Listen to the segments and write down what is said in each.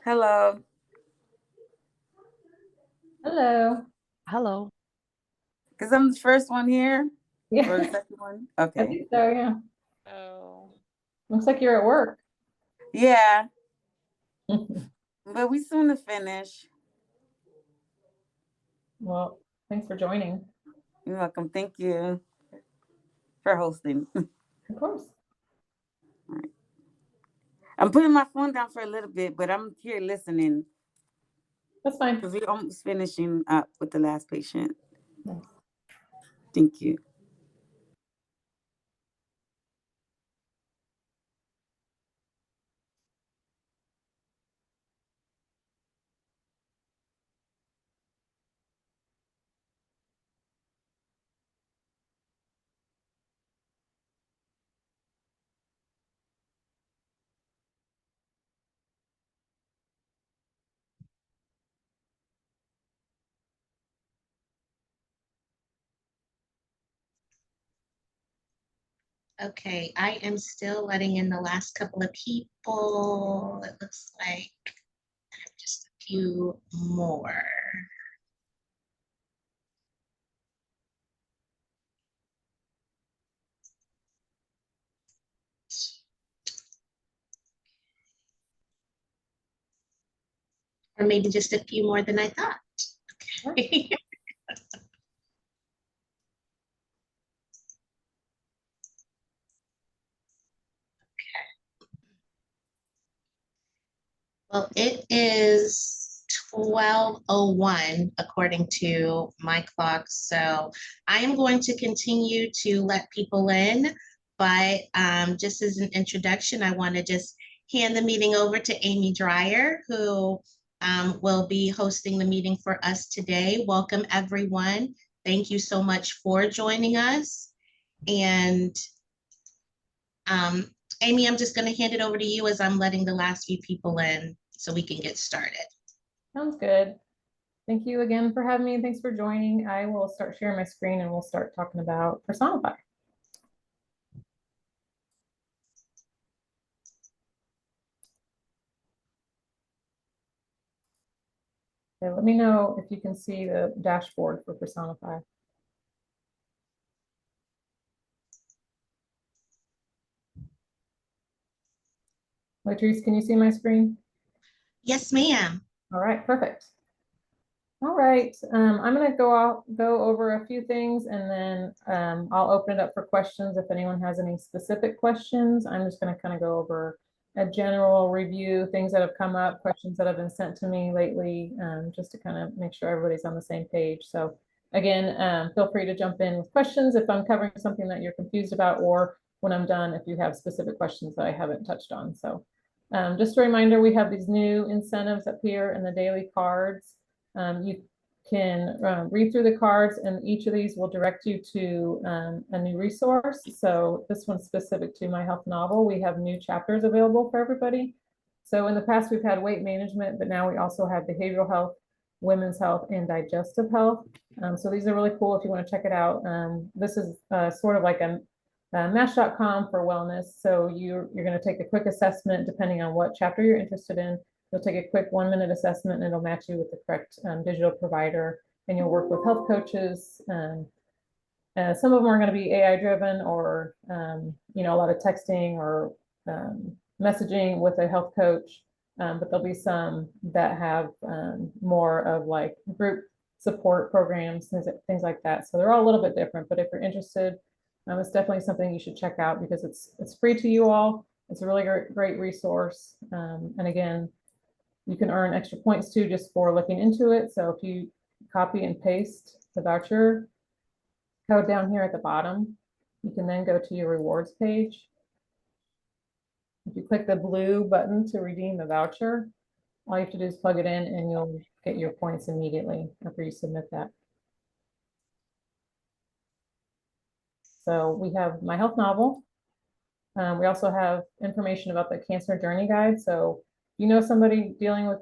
Hello. Hello. Hello. Because I'm the first one here or the Yeah, second one. I Okay. think so. Yeah. Oh. Looks like you're at work. Yeah, but we soon to finish. Well, thanks for joining. You're welcome. Thank you for hosting. Of course. I'm putting my phone down for a little bit, but I'm here listening That's fine. because we're almost finishing up with the last patient. Nice. Thank you. Okay, I am still letting in the last couple of people. It looks like just a few more. Or maybe just a few more than I thought. Okay. Well, it is 12:01 according to my clock. So I am going to continue to let people in, but just as an introduction, I want to just hand the meeting over to Amy Dreyer, who will be hosting the meeting for us today. Welcome, everyone. Thank you so much for joining us. And um, Amy, I'm just going to hand it over to you as I'm letting the last few people in so we can get started. Sounds good. Thank you again for having me. Thanks for joining. I will start sharing my screen and we'll start talking about Personify. Okay, let me know if you can see the dashboard for Personify. Latrice, can you see my screen? Yes, ma'am. All right, perfect. All right, I'm going to go over a few things and then I'll open it up for questions if anyone has any specific questions. I'm just going to kind of go over a general review, things that have come up, questions that have been sent to me lately, just to kind of make sure everybody's on the same page. So again, feel free to jump in with questions if I'm covering something that you're confused about, or when I'm done, if you have specific questions that I haven't touched on. So just a reminder, we have these new incentives up here in the daily cards. You can read through the cards, and each of these will direct you to a new resource. So this one's specific to My Health Novel. We have new chapters available for everybody. So in the past, we've had weight management, but now we also have behavioral health, women's health, and digestive health. So these are really cool if you want to check it out. This is sort of like a Match.com for wellness. So you're going to take a quick assessment depending on what chapter you're interested in. You'll take a quick 1-minute assessment and it'll match you with the correct digital provider, and you'll work with health coaches. Some of them are going to be AI driven, or a lot of texting or messaging with a health coach. But there'll be some that have more of like group support programs, things like that. So they're all a little bit different, but if you're interested, it's definitely something you should check out because it's free to you all. It's a really great resource. And again, you can earn extra points too just for looking into it. So if you copy and paste the voucher code down here at the bottom, you can then go to your rewards page. If you click the blue button to redeem the voucher, all you have to do is plug it in and you'll get your points immediately after you submit that. So we have My Health Novel. We also have information about the Cancer Journey Guide. So if you know somebody dealing with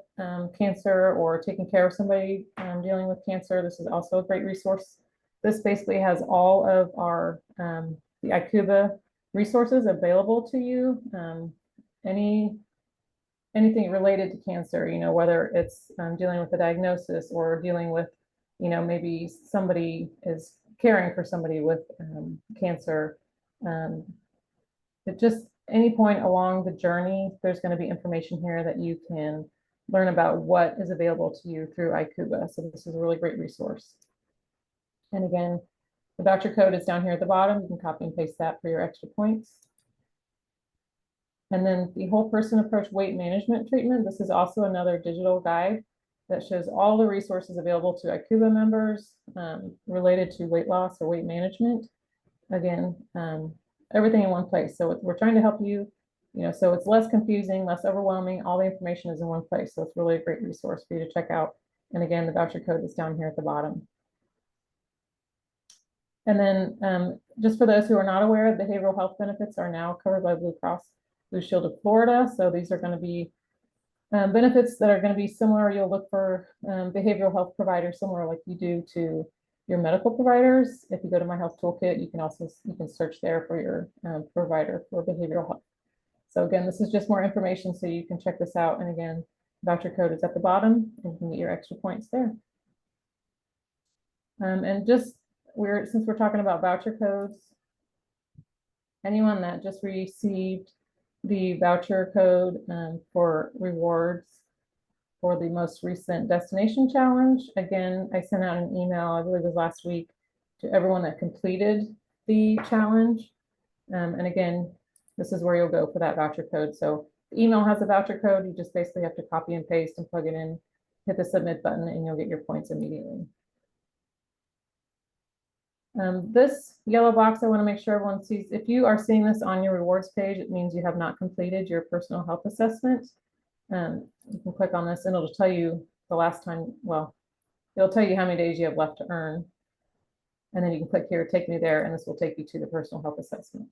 cancer or taking care of somebody dealing with cancer, this is also a great resource. This basically has all of our the IQVIA resources available to you. Any anything related to cancer, whether it's dealing with a diagnosis or dealing with, maybe somebody is caring for somebody with cancer. At just any point along the journey, there's going to be information here that you can learn about what is available to you through IQVIA. So this is a really great resource. And again, the voucher code is down here at the bottom. You can copy and paste that for your extra points. And then the whole person approach weight management treatment. This is also another digital guide that shows all the resources available to IQVIA members related to weight loss or weight management. Again, everything in one place. So we're trying to help you, so it's less confusing, less overwhelming. All the information is in one place. So it's really a great resource for you to check out. And again, the voucher code is down here at the bottom. And then just for those who are not aware, behavioral health benefits are now covered by Blue Cross Blue Shield of Florida. So these are going to be benefits that are going to be similar. You'll look for behavioral health providers similar like you do to your medical providers. If you go to My Health Toolkit, you can search there for your provider for behavioral health. So again, this is just more information so you can check this out. And again, voucher code is at the bottom and you can get your extra points there. And just since we're talking about voucher codes, anyone that just received the voucher code for rewards for the most recent destination challenge. Again, I sent out an email, I believe it was last week, to everyone that completed the challenge. And again, this is where you'll go for that voucher code. So the email has a voucher code. You just basically have to copy and paste and plug it in, hit the submit button, and you'll get your points immediately. This yellow box, I want to make sure everyone sees. If you are seeing this on your rewards page, it means you have not completed your personal health assessment. You can click on this and it'll tell you the last time, well, it'll tell you how many days you have left to earn. And then you can click here, take me there, and this will take you to the personal health assessment.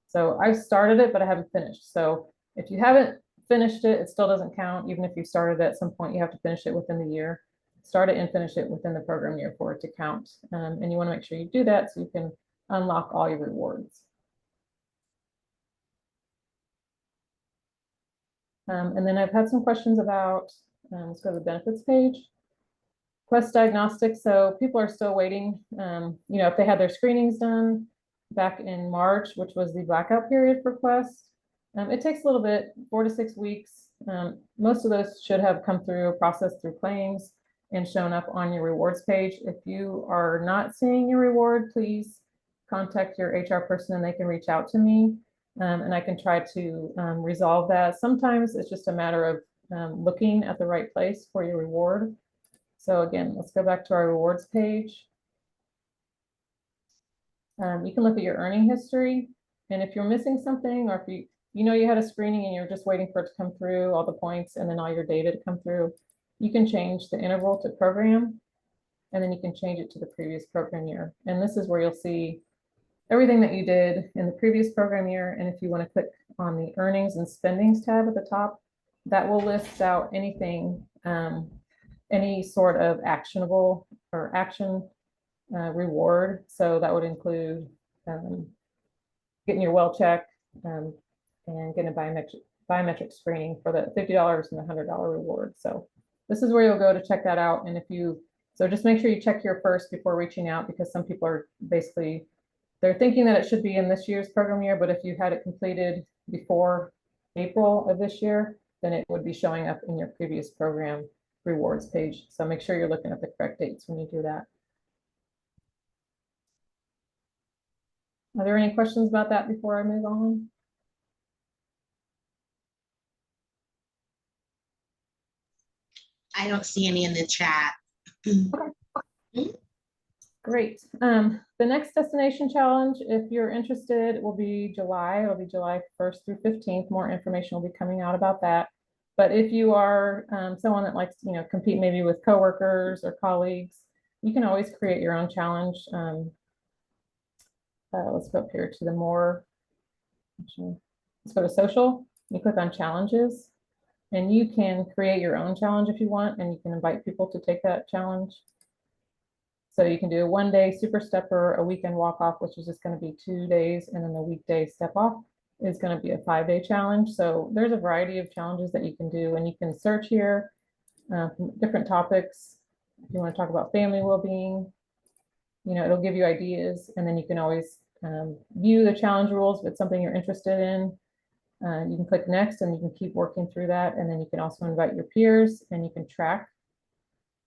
So I've started it, but I haven't finished. So if you haven't finished it, it still doesn't count. Even if you started at some point, you have to finish it within the year. Start it and finish it within the program year for it to count. And you want to make sure you do that so you can unlock all your rewards. And then I've had some questions about, let's go to the benefits page. Quest Diagnostics, so people are still waiting. If they had their screenings done back in March, which was the blackout period for Quest, it takes a little bit, 4 to 6 weeks. Most of those should have come through, processed through claims, and shown up on your rewards page. If you are not seeing your reward, please contact your HR person and they can reach out to me. And I can try to resolve that. Sometimes it's just a matter of looking at the right place for your reward. So again, let's go back to our rewards page. You can look at your earning history. And if you're missing something, or if you had a screening and you're just waiting for it to come through, all the points and then all your data to come through, you can change the interval to program, and then you can change it to the previous program year. And this is where you'll see everything that you did in the previous program year. And if you want to click on the earnings and spendings tab at the top, that will list out anything, any sort of actionable or action reward. So that would include getting your well check and getting a biometric screening for the $50 and the $100 reward. So this is where you'll go to check that out. And so just make sure you check here first before reaching out, because some people are basically, they're thinking that it should be in this year's program year, but if you had it completed before April of this year, then it would be showing up in your previous program rewards page. So make sure you're looking at the correct dates when you do that. Are there any questions about that before I move on? I don't see any in the chat. Okay. Great. The next destination challenge, if you're interested, will be July. It'll be July 1st through 15th. More information will be coming out about that. But if you are someone that likes to, compete maybe with coworkers or colleagues, you can always create your own challenge. Let's go up here to let's go to social. You click on challenges, and you can create your own challenge if you want, and you can invite people to take that challenge. So you can do a 1-day super stepper, a weekend walk off, which is just going to be 2 days, and then the weekday step off. is going to be a 5-day challenge. So there's a variety of challenges that you can do, and you can search here from different topics. If you want to talk about family well-being, it'll give you ideas, and then you can always view the challenge rules if it's something you're interested in. You can click next and you can keep working through that, and then you can also invite your peers and you can track.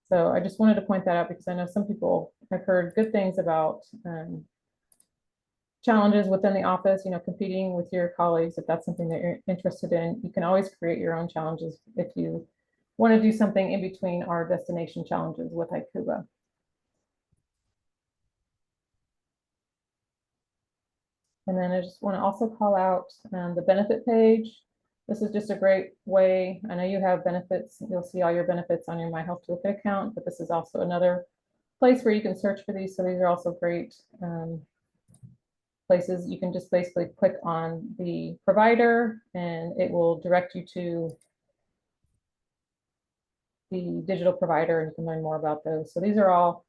So I just wanted to point that out because I know some people have heard good things about challenges within the office, competing with your colleagues. If that's something that you're interested in, you can always create your own challenges if you want to do something in between our destination challenges with ICUBA. And then I just want to also call out the benefit page. This is just a great way. I know you have benefits. You'll see all your benefits on your My Health Toolkit account, but this is also another place where you can search for these. So these are also great places. You can just basically click on the provider and it will direct you to the digital provider, and you can learn more about those. So these are all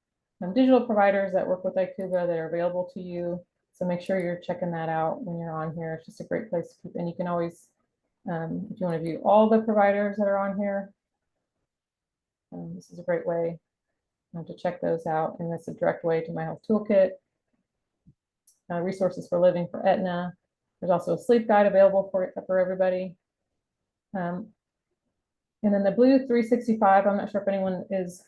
digital providers that work with ICUBA that are available to you. So make sure you're checking that out when you're on here. It's just a great place to keep. And you can always, if you want to view all the providers that are on here, this is a great way to check those out. And that's a direct way to My Health Toolkit. Resources for living for Aetna. There's also a sleep guide available for everybody. And then the Blue 365, I'm not sure if anyone is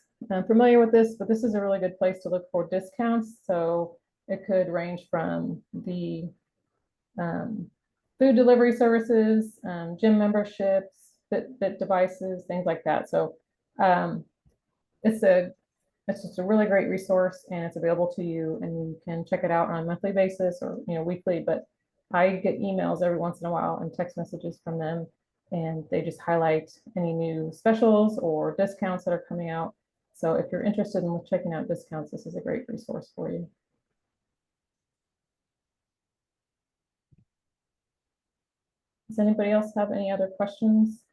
familiar with this, but this is a really good place to look for discounts. So it could range from the food delivery services, gym memberships, Fitbit devices, things like that. So it's just a really great resource, and it's available to you, and you can check it out on a monthly basis or weekly. But I get emails every once in a while and text messages from them, and they just highlight any new specials or discounts that are coming out. So if you're interested in checking out discounts, this is a great resource for you. Does anybody else have any other questions?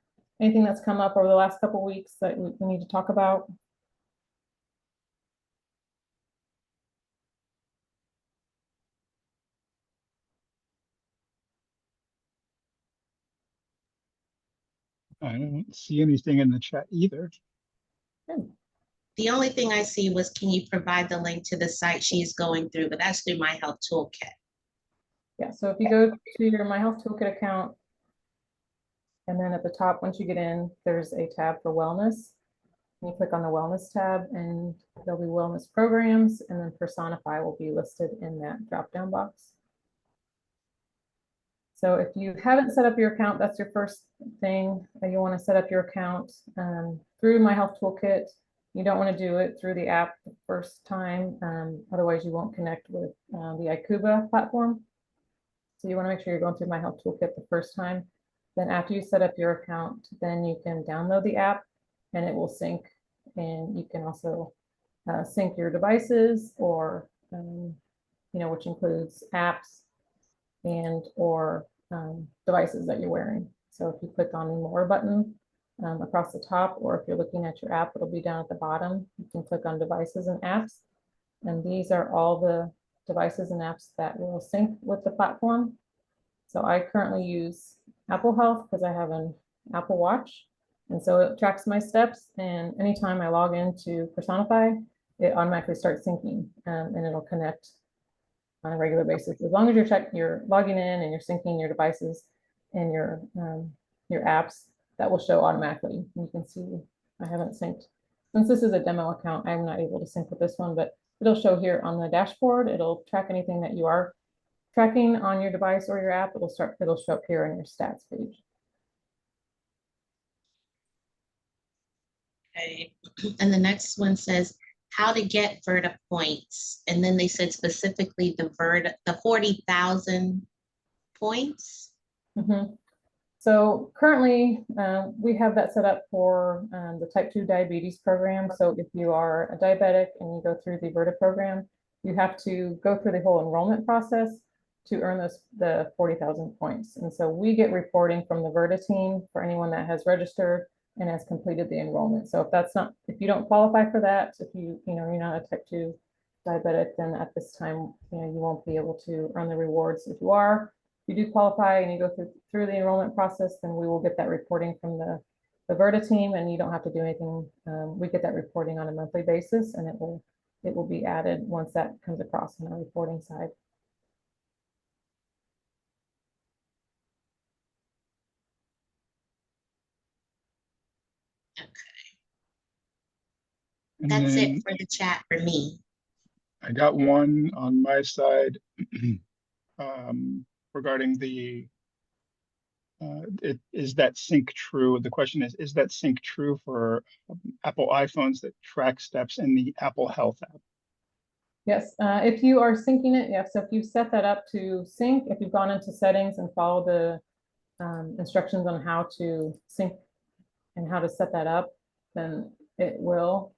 Anything that's come up over the last couple of weeks that we need to talk about? I don't see anything in the chat either. Good. The only thing I see was, can you provide the link to the site she's going through, but that's through My Health Toolkit. Yeah, so if you go to your My Health Toolkit account, and then at the top, once you get in, there's a tab for wellness. You click on the wellness tab and there'll be wellness programs, and then Personify will be listed in that drop-down box. So if you haven't set up your account, that's your first thing. You want to set up your account through My Health Toolkit. You don't want to do it through the app the first time, otherwise you won't connect with the ICUBA platform. So you want to make sure you're going through My Health Toolkit the first time. Then after you set up your account, then you can download the app and it will sync. And you can also sync your devices, or which includes apps and or devices that you're wearing. So if you click on the More button across the top, or if you're looking at your app, it'll be down at the bottom. You can click on Devices and Apps, and these are all the devices and apps that will sync with the platform. So I currently use Apple Health because I have an Apple Watch, and so it tracks my steps, and anytime I log into Personify, it automatically starts syncing, and it'll connect on a regular basis. As long as you're logging in and you're syncing your devices and your apps, that will show automatically. You can see I haven't synced. Since this is a demo account, I'm not able to sync with this one, but it'll show here on the dashboard. It'll track anything that you are tracking on your device or your app. It'll show up here on your stats page. Okay. And the next one says how to get Verta points. And then they said specifically the 40,000 points. Mm-hmm. So currently we have that set up for the type 2 diabetes program. So if you are a diabetic and you go through the Verta program, you have to go through the whole enrollment process to earn the 40,000 points. And so we get reporting from the Verta team for anyone that has registered and has completed the enrollment. So if you don't qualify for that, if you're not a type 2 diabetic, then at this time, you won't be able to earn the rewards. If you are, if you do qualify and you go through the enrollment process, then we will get that reporting from the Verta team, and you don't have to do anything. We get that reporting on a monthly basis, and it will be added once that comes across on our reporting side. And That's then it for the chat for me. I got one on my side regarding the is that sync true? The question is that sync true for Apple iPhones that track steps in the Apple Health app? Yes, if you are syncing it, yes. So if you've set that up to sync, if you've gone into settings and followed the instructions on how to sync and how to set that up, then it will.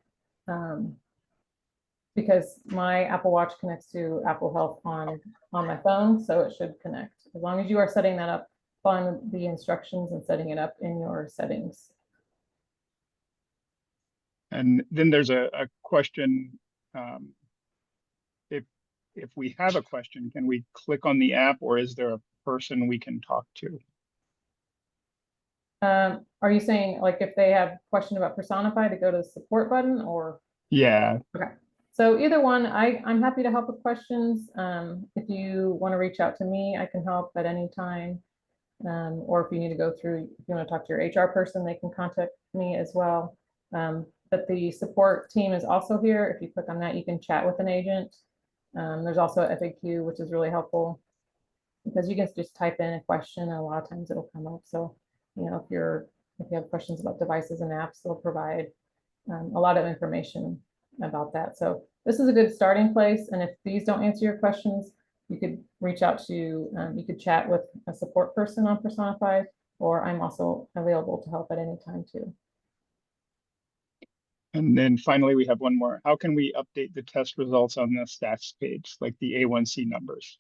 Because my Apple Watch connects to Apple Health on my phone, so it should connect. As long as you are setting that up, following the instructions and setting it up in your settings. And then there's a question. If we have a question, can we click on the app, or is there a person we can talk to? Are you saying like if they have a question about Personify to go to the support button, or? Yeah. Okay. So either one, I'm happy to help with questions. If you want to reach out to me, I can help at any time. Or if you need to go through, if you want to talk to your HR person, they can contact me as well. But the support team is also here. If you click on that, you can chat with an agent. There's also a FAQ, which is really helpful because you can just type in a question and a lot of times it'll come up. So, you know, if you have questions about devices and apps, they'll provide a lot of information about that. So this is a good starting place. And if these don't answer your questions, you could reach out to, you could chat with a support person on Personify, or I'm also available to help at any time too. And then finally, we have one more. How can we update the test results on the stats page, like the A1C numbers?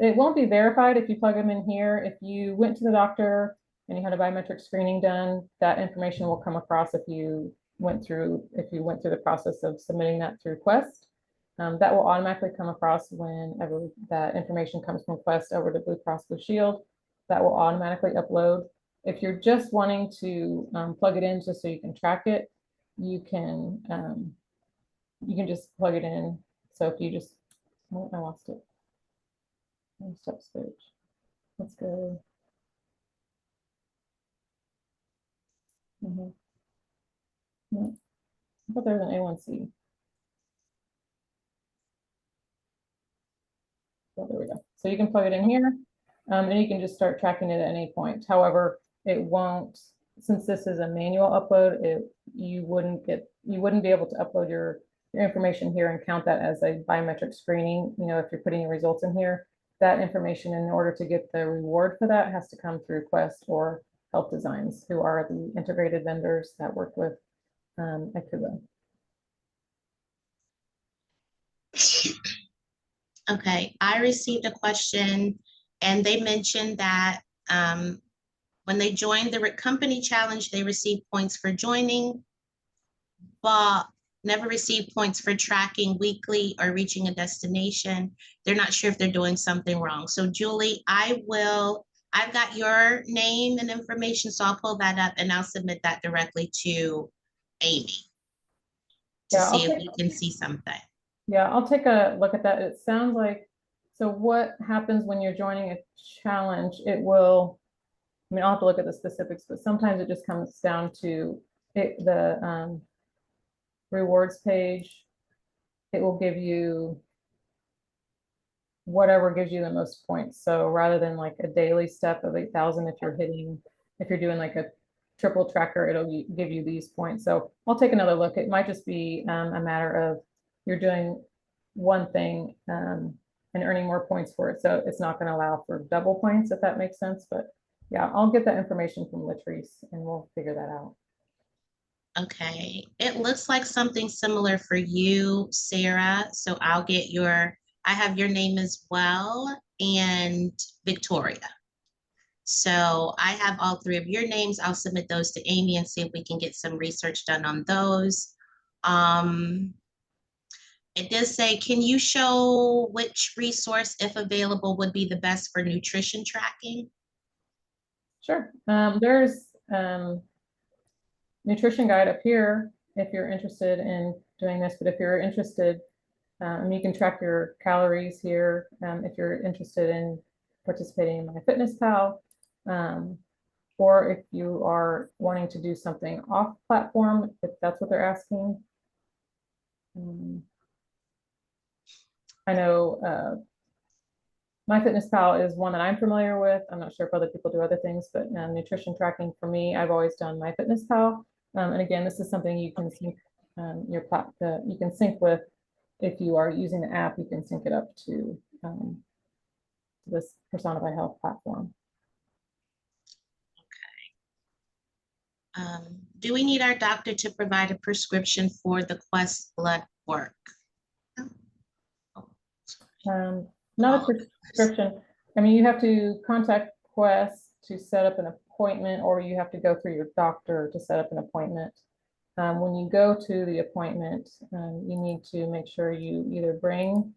It won't be verified if you plug them in here. If you went to the doctor and you had a biometric screening done, that information will come across if you went through the process of submitting that through Quest. That will automatically come across whenever that information comes from Quest over to Blue Cross Blue Shield. That will automatically upload. If you're just wanting to plug it in just so you can track it, you can just plug it in. So if you just, oh, I lost it. Steps page. Let's go. No, I thought there was an A1C. So there we go. So you can plug it in here, and you can just start tracking it at any point. However, it won't, since this is a manual upload, you wouldn't be able to upload your information here and count that as a biometric screening. You know, if you're putting your results in here, that information, in order to get the reward for that, has to come through Quest or Health Designs, who are the integrated vendors that work with Akuba. Okay, I received a question and they mentioned that when they joined the company challenge, they received points for joining, but never received points for tracking weekly or reaching a destination. They're not sure if they're doing something wrong. So Julie, I've got your name and information, so I'll pull that up and I'll submit that directly to Amy to see if we can see something. Yeah, I'll take a look at that. It sounds like, so what happens when you're joining a challenge, it will, I mean, I'll have to look at the specifics, but sometimes it just comes down to the rewards page. It will give you whatever gives you the most points. So rather than like a daily step of 8,000, if you're doing like a triple tracker, it'll give you these points. So I'll take another look. It might just be a matter of you're doing one thing and earning more points for it. So it's not going to allow for double points, if that makes sense. But yeah, I'll get that information from Latrice and we'll figure that out. Okay, it looks like something similar for you, Sarah. So I have your name as well, and Victoria. So I have all three of your names. I'll submit those to Amy and see if we can get some research done on those. It does say, can you show which resource, if available, would be the best for nutrition tracking? Sure. There's nutrition guide up here if you're interested in doing this, but if you're interested, you can track your calories here. If you're interested in participating in MyFitnessPal, or if you are wanting to do something off platform, if that's what they're asking. I know MyFitnessPal is one that I'm familiar with. I'm not sure if other people do other things, but nutrition tracking for me, I've always done MyFitnessPal. And again, this is something you can sync you can sync with. If you are using the app, you can sync it up to this Personify Health platform. Do we need our doctor to provide a prescription for the Quest blood work? Not a prescription. I mean, you have to contact Quest to set up an appointment, or you have to go through your doctor to set up an appointment. When you go to the appointment, you need to make sure you either bring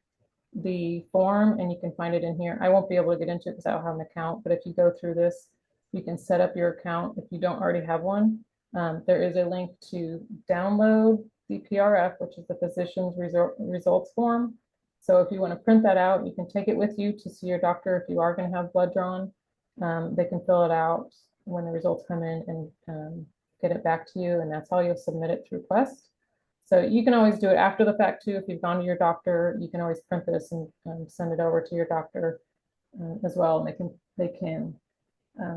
the form, and you can find it in here. I won't be able to get into it because I don't have an account, but if you go through this, you can set up your account if you don't already have one. There is a link to download the PRF, which is the physician's results form. So if you want to print that out, you can take it with you to see your doctor if you are going to have blood drawn. They can fill it out when the results come in and get it back to you, and that's how you'll submit it through Quest. So you can always do it after the fact too. If you've gone to your doctor, you can always print this and send it over to your doctor as well, and they can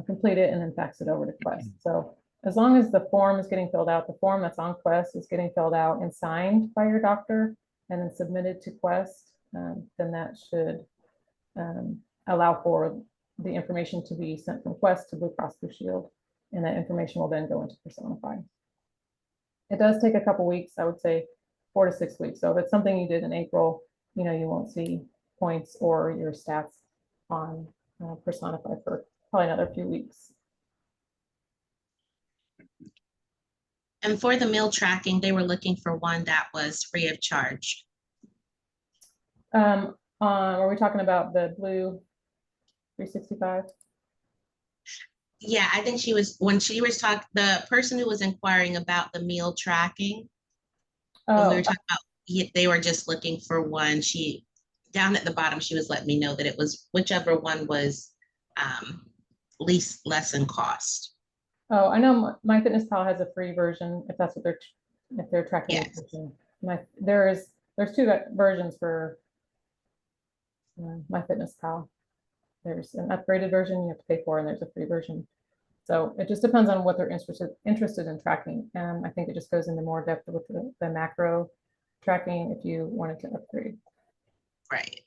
complete it and then fax it over to Quest. So as long as the form is getting filled out, the form that's on Quest is getting filled out and signed by your doctor and then submitted to Quest, then that should allow for the information to be sent from Quest to Blue Cross Blue Shield, and that information will then go into Personify. It does take a couple weeks, I would say 4 to 6 weeks. So if it's something you did in April, you won't see points or your stats on Personify for probably another few weeks. And for the meal tracking, they were looking for one that was free of charge. Are we talking about the Blue 365? Yeah, I think when she was talking, the person who was inquiring about the meal tracking, when we were talking about, they were just looking for one. Down at the bottom, she was letting me know that it was whichever one was less in cost. Oh, I know MyFitnessPal has a free version if that's what they're tracking. Yes. There's 2 versions for MyFitnessPal. There's an upgraded version you have to pay for, and there's a free version. So it just depends on what they're interested in tracking. I think it just goes into more depth with the macro tracking if you wanted to upgrade. Right.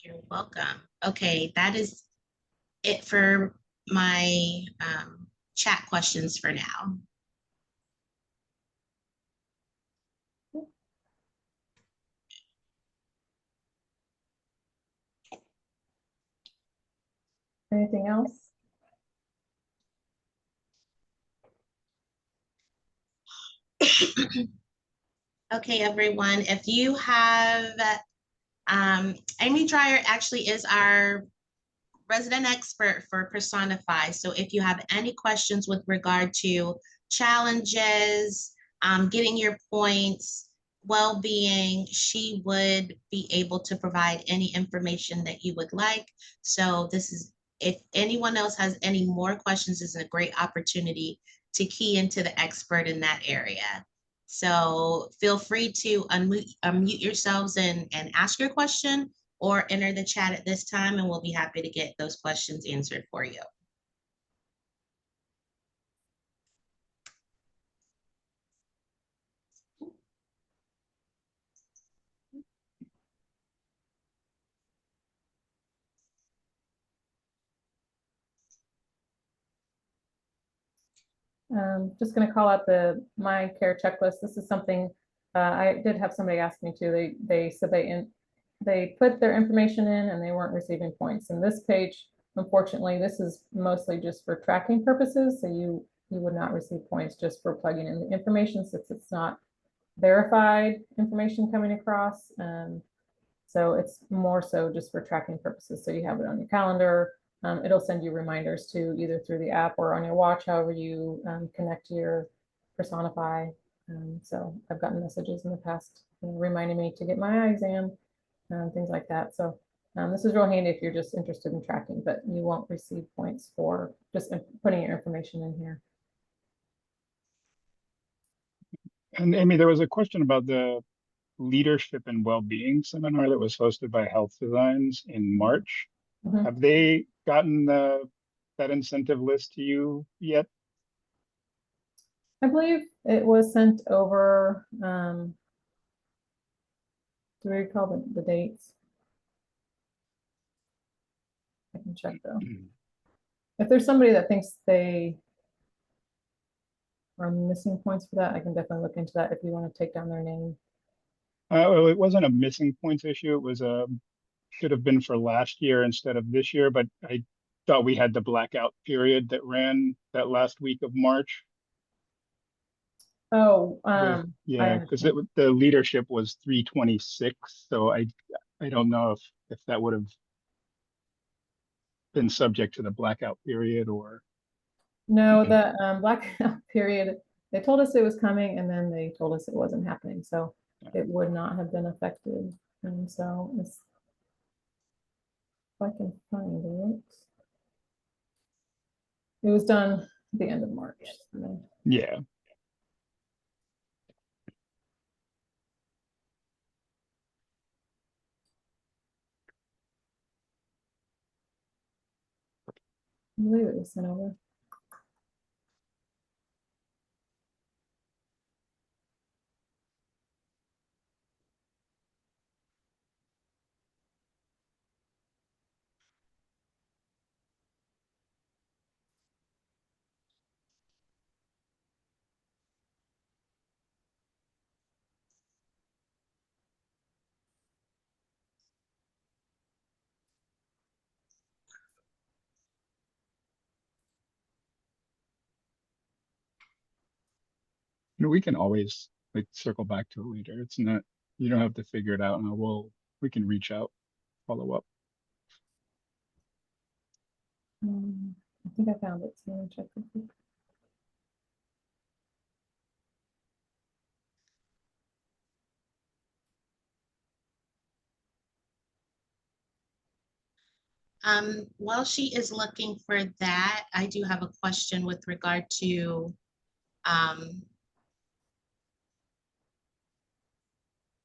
You're welcome. Okay, that is it for my chat questions for now. Anything else? Okay, everyone, if you have, Amy Dreyer actually is our resident expert for Personify. So if you have any questions with regard to challenges, getting your points, well-being, she would be able to provide any information that you would like. So if anyone else has any more questions, this is a great opportunity to key into the expert in that area. So feel free to unmute yourselves and ask your question, or enter the chat at this time, and we'll be happy to get those questions answered for you. Just going to call out the My Care checklist. This is something I did have somebody ask me to. They said they put their information in and they weren't receiving points. And this page, unfortunately, this is mostly just for tracking purposes. So you you would not receive points just for plugging in the information, since it's not verified information coming across. So it's more so just for tracking purposes. So you have it on your calendar. It'll send you reminders to either through the app or on your watch, however you connect to your Personify. So I've gotten messages in the past reminding me to get my eye exam, things like that. So this is real handy if you're just interested in tracking, but you won't receive points for just putting your information in here. And Amy, there was a question about the leadership and well-being seminar that was hosted by Health Designs in March. Mhm. Have they gotten that incentive list to you yet? I believe it was sent over. Do we recall the dates? I can check though. If there's somebody that thinks they are missing points for that, I can definitely look into that if you want to take down their name. Well, it wasn't a missing points issue. It was should have been for last year instead of this year, but I thought we had the blackout period that ran that last week of March. Oh, Yeah, because the leadership was 326, so I don't know if that would have been subject to the blackout period or. no, the blackout period, they told us it was coming and then they told us it wasn't happening. So it would not have been affected. And so if I can find it. It was done at the end of March. So. Yeah. I believe it was sent over. We can always like circle back to it later. It's not, you don't have to figure it out, and we can reach out, follow up. I think I found it. So I'm gonna check real quick. While she is looking for that, I do have a question with regard to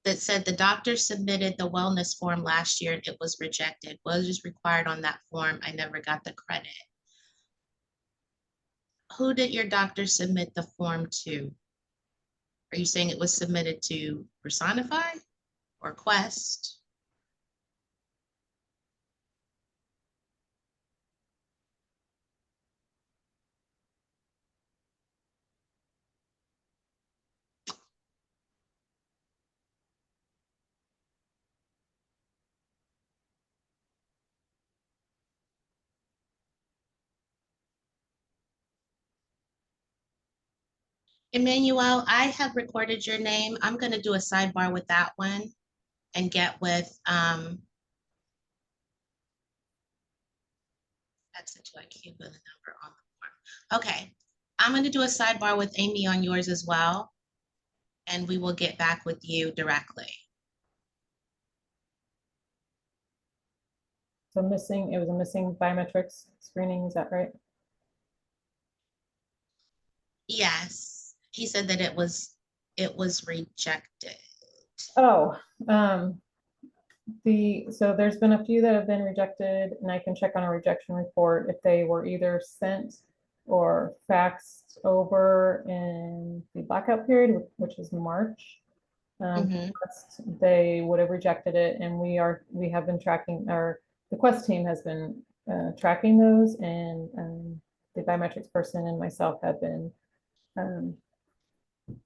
that said the doctor submitted the wellness form last year and it was rejected. What is required on that form? I never got the credit. Who did your doctor submit the form to? Are you saying it was submitted to Personify or Quest? Emmanuel, I have recorded your name. I'm going to do a sidebar with that one and get with that's it to IQ with a number on the form. Okay, I'm going to do a sidebar with Amy on yours as well, and we will get back with you directly. So it was a missing biometrics screening, is that right? Yes, he said that it was rejected. Oh, so there's been a few that have been rejected, and I can check on a rejection report if they were either sent or faxed over in the blackout period, which is March. They would have rejected it, and we have been tracking, or the Quest team has been tracking those, and the biometrics person and myself have been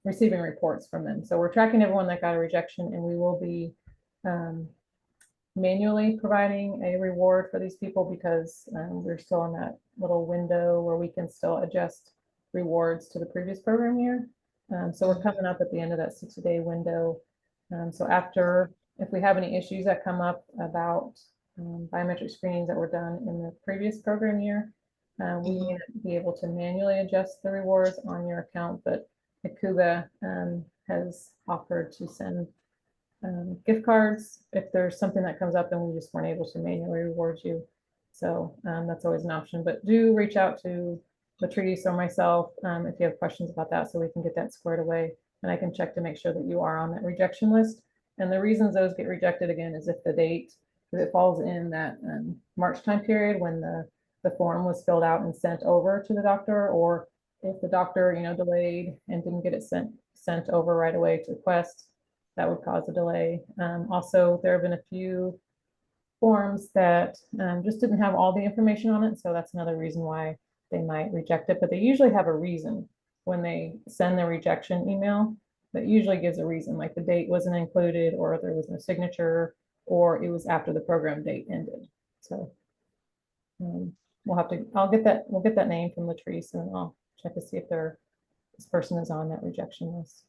receiving reports from them. So we're tracking everyone that got a rejection, and we will be manually providing a reward for these people because we're still in that little window where we can still adjust rewards to the previous program year. So we're coming up at the end of that 60-day window. So after, if we have any issues that come up about biometric screenings that were done in the previous program year, we may not be able to manually adjust the rewards on your account, but Akuga has offered to send gift cards if there's something that comes up and we just weren't able to manually reward you. So that's always an option, but do reach out to Latrice or myself if you have questions about that, so we can get that squared away, and I can check to make sure that you are on that rejection list. And the reasons those get rejected again is if the date, if it falls in that March time period when the form was filled out and sent over to the doctor, or if the doctor, you know, delayed and didn't get it sent over right away to Quest, that would cause a delay. Also, there have been a few forms that just didn't have all the information on it, so that's another reason why they might reject it, but they usually have a reason when they send the rejection email. That usually gives a reason, like the date wasn't included, or there was no signature, or it was after the program date ended. So we'll have to, we'll get that name from Latrice, and I'll check to see if this person is on that rejection list.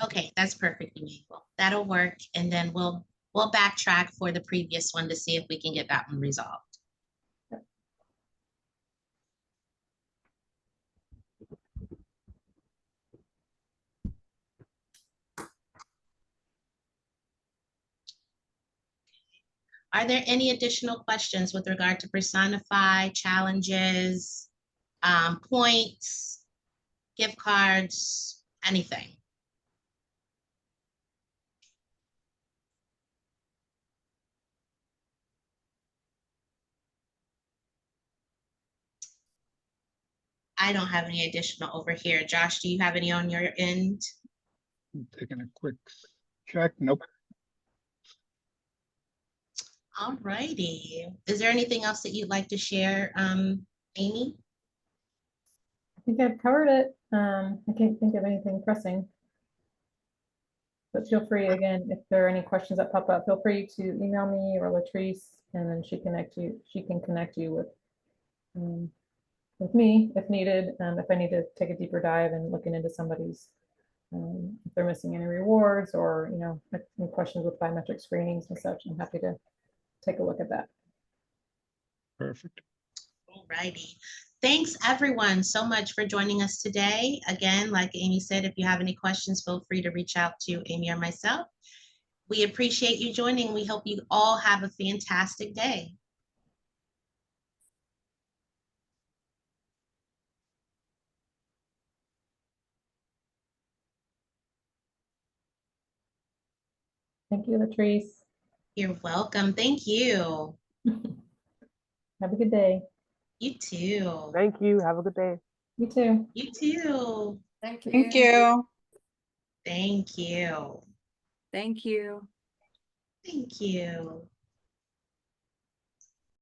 Okay, that's perfect, Mabel. That'll work, and then we'll backtrack for the previous one to see if we can get that one resolved. Are there any additional questions with regard to Personify, challenges, points, gift cards, anything? I don't have any additional over here. Josh, do you have any on your end? I'm taking a quick check. Nope. All righty. Is there anything else that you'd like to share, Amy? I think I've covered it. I can't think of anything pressing. But feel free, again, if there are any questions that pop up, feel free to email me or Latrice, and then she can connect you with me if needed. If I need to take a deeper dive and looking into somebody's, if they're missing any rewards, or you know, any questions with biometric screenings and such, I'm happy to take a look at that. Perfect. All righty. Thanks everyone so much for joining us today. Again, like Amy said, if you have any questions, feel free to reach out to Amy or myself. We appreciate you joining. We hope you all have a fantastic day. Thank you, Latrice. You're welcome. Thank you. Have a good day. You too. Thank you. Have a good day. You too. You too. Thank you. Thank you. Thank you. Thank you. Thank you.